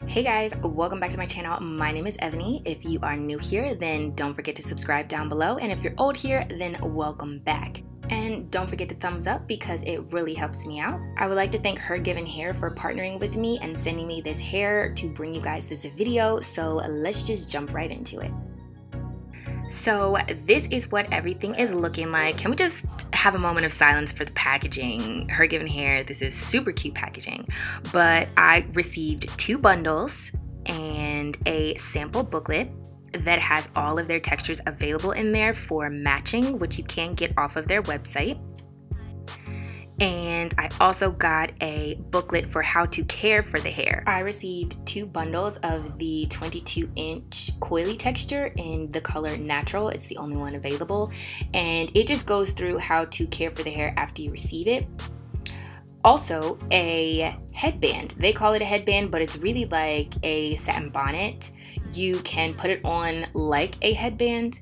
Hey guys, welcome back to my channel. My name is Ebony. If you are new here, then don't forget to subscribe down below. And if you're old here, then welcome back. And don't forget to thumbs up because it really helps me out. I would like to thank HerGivenHair for partnering with me and sending me this hair to bring you guys this video. So let's just jump right into it. So this is what everything is looking like. Can we just have a moment of silence for the packaging? HerGivenHair, this is super cute packaging. But I received 2 bundles and a sample booklet that has all of their textures available in there for matching, which you can get off of their website. And I also got a booklet for how to care for the hair. I received 2 bundles of the 22-inch Coily texture in the color Natural. It's the only one available. And it just goes through how to care for the hair after you receive it. Also, a headband. They call it a headband, but it's really like a satin bonnet. You can put it on like a headband,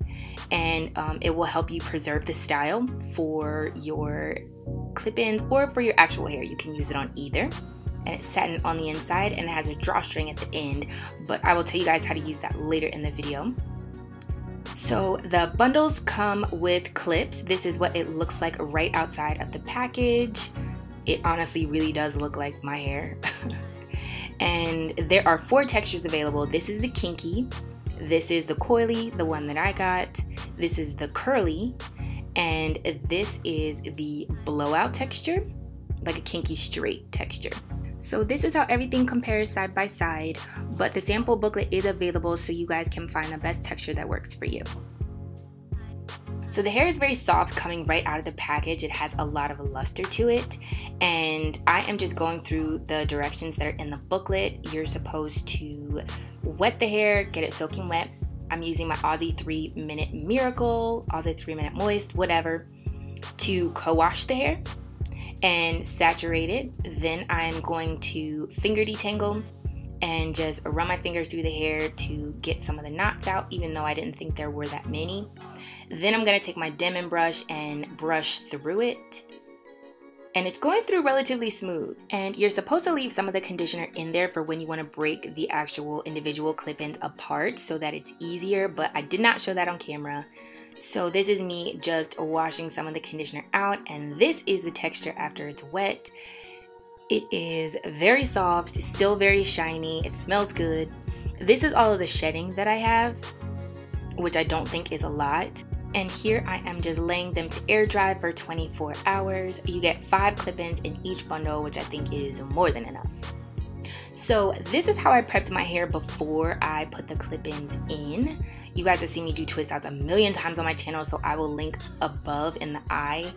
and it will help you preserve the style for your clip-ins or for your actual hair. You can use it on either. And it's satin on the inside and it has a drawstring at the end, but I will tell you guys how to use that later in the video. So the bundles come with clips. This is what it looks like right outside of the package. It honestly really does look like my hair. And there are 4 textures available. This is the kinky, this is the coily, the one that I got, this is the curly, and this is the blowout texture, like a kinky straight texture. So this is how everything compares side by side, but the sample booklet is available so you guys can find the best texture that works for you. So the hair is very soft coming right out of the package. It has a lot of luster to it, and I am just going through the directions that are in the booklet. You're supposed to wet the hair, get it soaking wet. I'm using my Aussie 3-minute Miracle, Aussie 3-minute Moist, whatever, to co-wash the hair and saturate it. Then I'm going to finger detangle and just run my fingers through the hair to get some of the knots out, even though I didn't think there were that many. Then I'm going to take my Denman brush and brush through it. And it's going through relatively smooth. And you're supposed to leave some of the conditioner in there for when you want to break the actual individual clip-ins apart so that it's easier, but I did not show that on camera. So this is me just washing some of the conditioner out, and this is the texture after it's wet. It is very soft, still very shiny, it smells good. This is all of the shedding that I have, which I don't think is a lot. And here I am just laying them to air dry for 24 hours. You get 5 clip-ins in each bundle, which I think is more than enough. So this is how I prepped my hair before I put the clip-ins in. You guys have seen me do twist outs a million times on my channel, so I will link above in the eye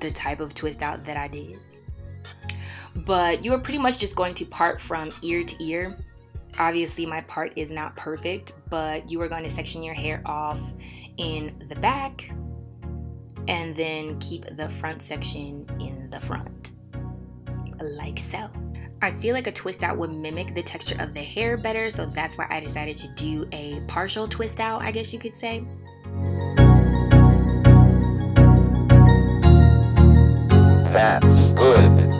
the type of twist out that I did. But you are pretty much just going to part from ear to ear. Obviously my part is not perfect, but you are going to section your hair off in the back and then keep the front section in the front, like so. I feel like a twist out would mimic the texture of the hair better, so that's why I decided to do a partial twist out, I guess you could say. That's good.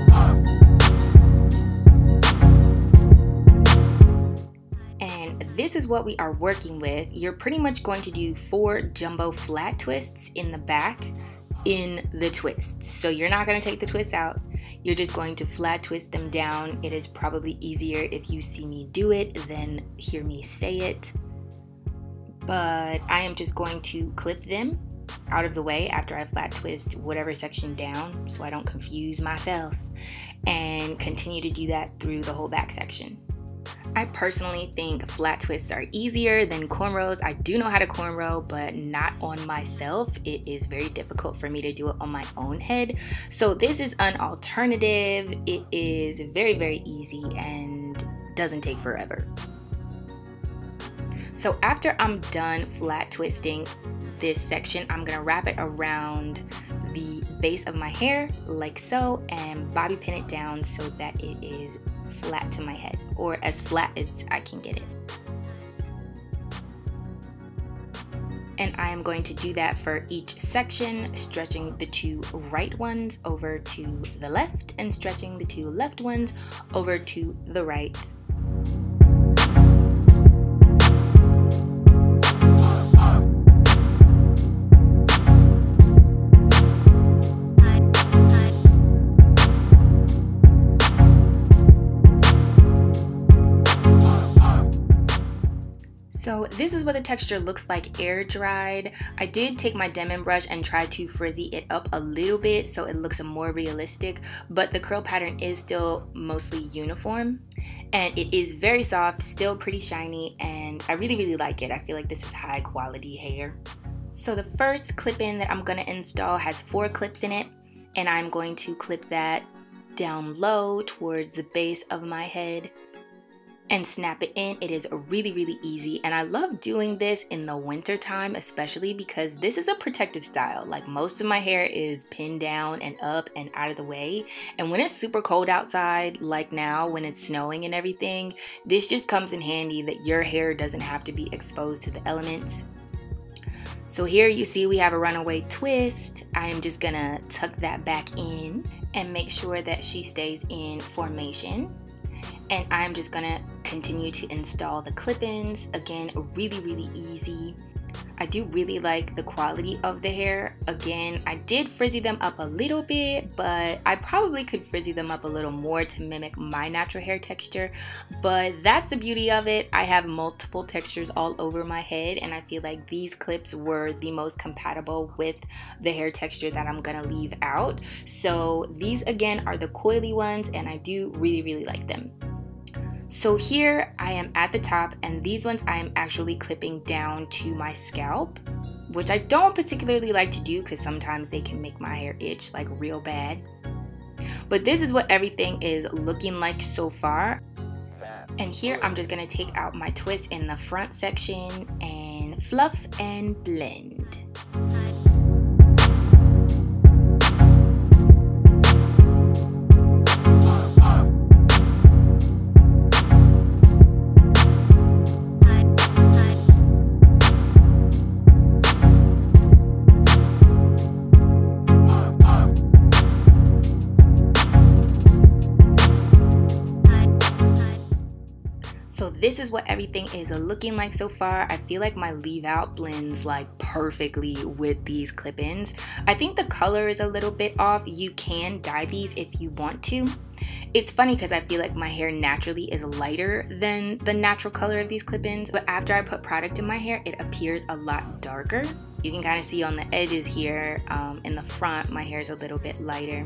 This is what we are working with. You're pretty much going to do 4 jumbo flat twists in the back in the twist. So you're not going to take the twist out. You're just going to flat twist them down. It is probably easier if you see me do it than hear me say it. But I am just going to clip them out of the way after I flat twist whatever section down so I don't confuse myself, and continue to do that through the whole back section. I personally think flat twists are easier than cornrows. I do know how to cornrow, but not on myself. It is very difficult for me to do it on my own head. So this is an alternative. It is very, very easy and doesn't take forever. So after I'm done flat twisting this section, I'm gonna wrap it around the base of my hair like so and bobby pin it down so that it is flat to my head, or as flat as I can get it. And I am going to do that for each section, stretching the 2 right ones over to the left and stretching the 2 left ones over to the right. So this is what the texture looks like air dried. I did take my Demon brush and try to frizzy it up a little bit so it looks more realistic, but the curl pattern is still mostly uniform. And it is very soft, still pretty shiny, and I really like it. I feel like this is high quality hair. So the first clip-in that I'm gonna install has 4 clips in it, and I'm going to clip that down low towards the base of my head and snap it in. It is really easy, and I love doing this in the winter time, especially because this is a protective style. Like, most of my hair is pinned down and up and out of the way, and when it's super cold outside, like now when it's snowing and everything, this just comes in handy that your hair doesn't have to be exposed to the elements. So here you see we have a runaway twist. I am just gonna tuck that back in and make sure that she stays in formation. And I'm just gonna continue to install the clip-ins. Again, really easy. I do really like the quality of the hair. Again, I did frizzy them up a little bit, but I probably could frizzy them up a little more to mimic my natural hair texture. But that's the beauty of it. I have multiple textures all over my head, and I feel like these clips were the most compatible with the hair texture that I'm gonna leave out. So these again are the coily ones, and I do really like them. So here I am at the top, and these ones I am actually clipping down to my scalp, which I don't particularly like to do because sometimes they can make my hair itch like real bad. But this is what everything is looking like so far. And here I'm just gonna take out my twist in the front section and fluff and blend. So this is what everything is looking like so far. I feel like my leave out blends like perfectly with these clip-ins. I think the color is a little bit off. You can dye these if you want to. It's funny because I feel like my hair naturally is lighter than the natural color of these clip-ins, but after I put product in my hair, it appears a lot darker. You can kind of see on the edges here, in the front, my hair is a little bit lighter.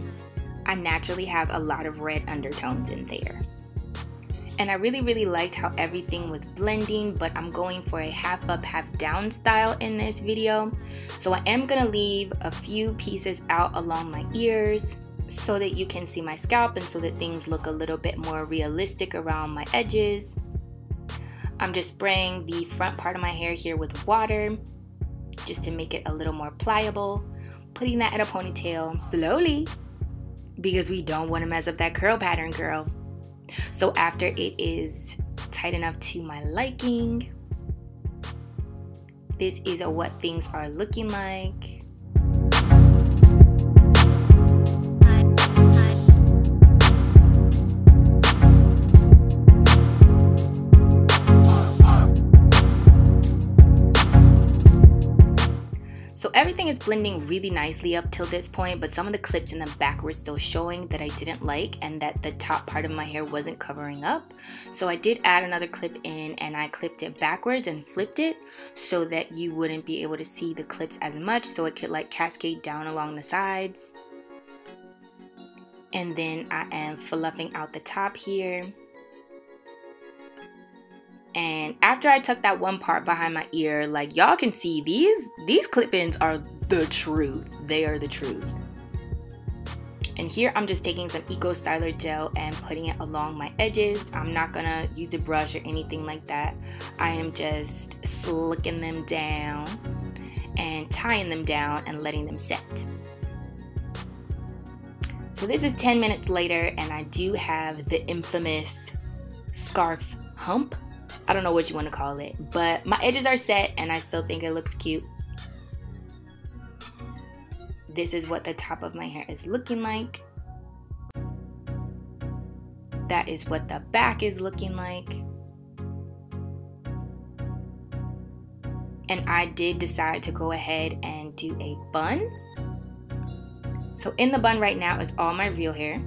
I naturally have a lot of red undertones in there. And I really liked how everything was blending, but I'm going for a half up, half down style in this video. So I am gonna leave a few pieces out along my ears so that you can see my scalp and so that things look a little bit more realistic around my edges. I'm just spraying the front part of my hair here with water just to make it a little more pliable, putting that in a ponytail slowly because we don't want to mess up that curl pattern, girl. So after it is tight enough to my liking, this is what things are looking like. So everything is blending really nicely up till this point, but some of the clips in the back were still showing that I didn't like and that the top part of my hair wasn't covering up. So I did add another clip in and I clipped it backwards and flipped it so that you wouldn't be able to see the clips as much, so it could like cascade down along the sides. And then I am fluffing out the top here. And after I tuck that one part behind my ear, like y'all can see, these clip-ins are the truth. They are the truth. And here I'm just taking some Eco Styler gel and putting it along my edges. I'm not gonna use a brush or anything like that. I am just slicking them down and tying them down and letting them set. So this is 10 minutes later and I do have the infamous scarf hump. I don't know what you want to call it, but my edges are set and I still think it looks cute. This is what the top of my hair is looking like. That is what the back is looking like. And I did decide to go ahead and do a bun. So in the bun right now is all my real hair.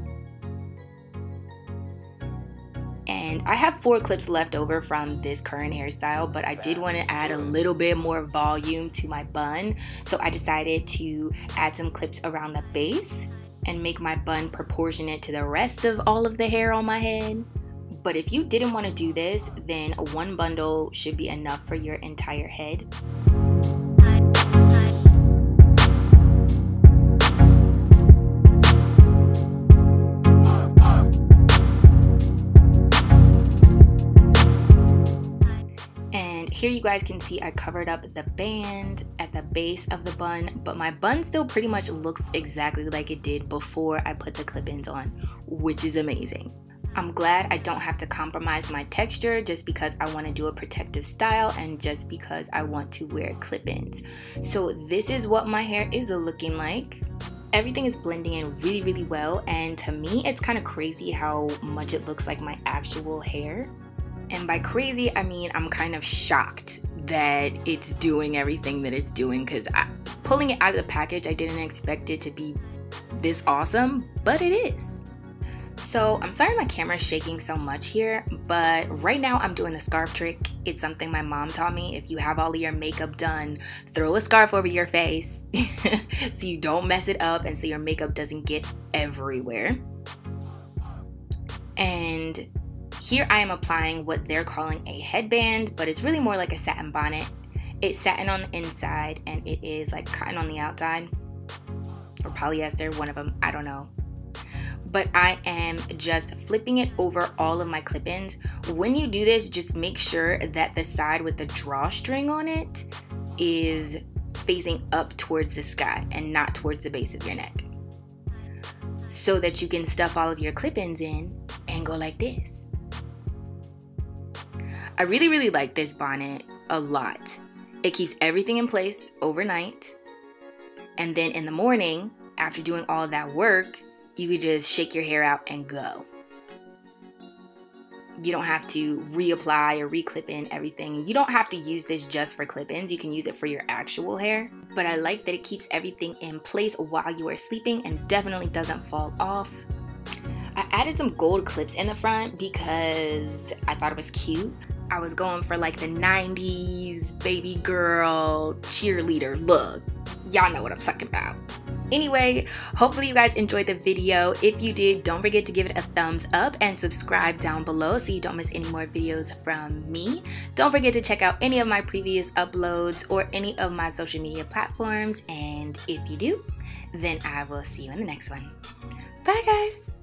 And And I have 4 clips left over from this current hairstyle, but I did want to add a little bit more volume to my bun, so I decided to add some clips around the base and make my bun proportionate to the rest of all of the hair on my head. But if you didn't want to do this, then 1 bundle should be enough for your entire head. Here you guys can see I covered up the band at the base of the bun, but my bun still pretty much looks exactly like it did before I put the clip-ins on, which is amazing. I'm glad I don't have to compromise my texture just because I want to do a protective style and just because I want to wear clip-ins. So this is what my hair is looking like. Everything is blending in really, really well, and to me it's kind of crazy how much it looks like my actual hair. And by crazy, I mean I'm kind of shocked that it's doing everything that it's doing, because pulling it out of the package, I didn't expect it to be this awesome, but it is. So I'm sorry my camera is shaking so much here, but right now I'm doing the scarf trick. It's something my mom taught me. If you have all of your makeup done, throw a scarf over your face so you don't mess it up and so your makeup doesn't get everywhere. And here I am applying what they're calling a headband, but it's really more like a satin bonnet. It's satin on the inside and it is like cotton on the outside, or polyester, one of them, I don't know. But I am just flipping it over all of my clip-ins. When you do this, just make sure that the side with the drawstring on it is facing up towards the sky and not towards the base of your neck, so that you can stuff all of your clip-ins in and go like this. I really, really like this bonnet a lot. It keeps everything in place overnight. And then in the morning, after doing all that work, you could just shake your hair out and go. You don't have to reapply or re-clip in everything. You don't have to use this just for clip-ins. You can use it for your actual hair. But I like that it keeps everything in place while you are sleeping and definitely doesn't fall off. I added some gold clips in the front because I thought it was cute. I was going for like the 90s baby girl cheerleader look. Y'all know what I'm talking about. Anyway, hopefully you guys enjoyed the video. If you did, don't forget to give it a thumbs up and subscribe down below so you don't miss any more videos from me. Don't forget to check out any of my previous uploads or any of my social media platforms. And if you do, then I will see you in the next one. Bye guys!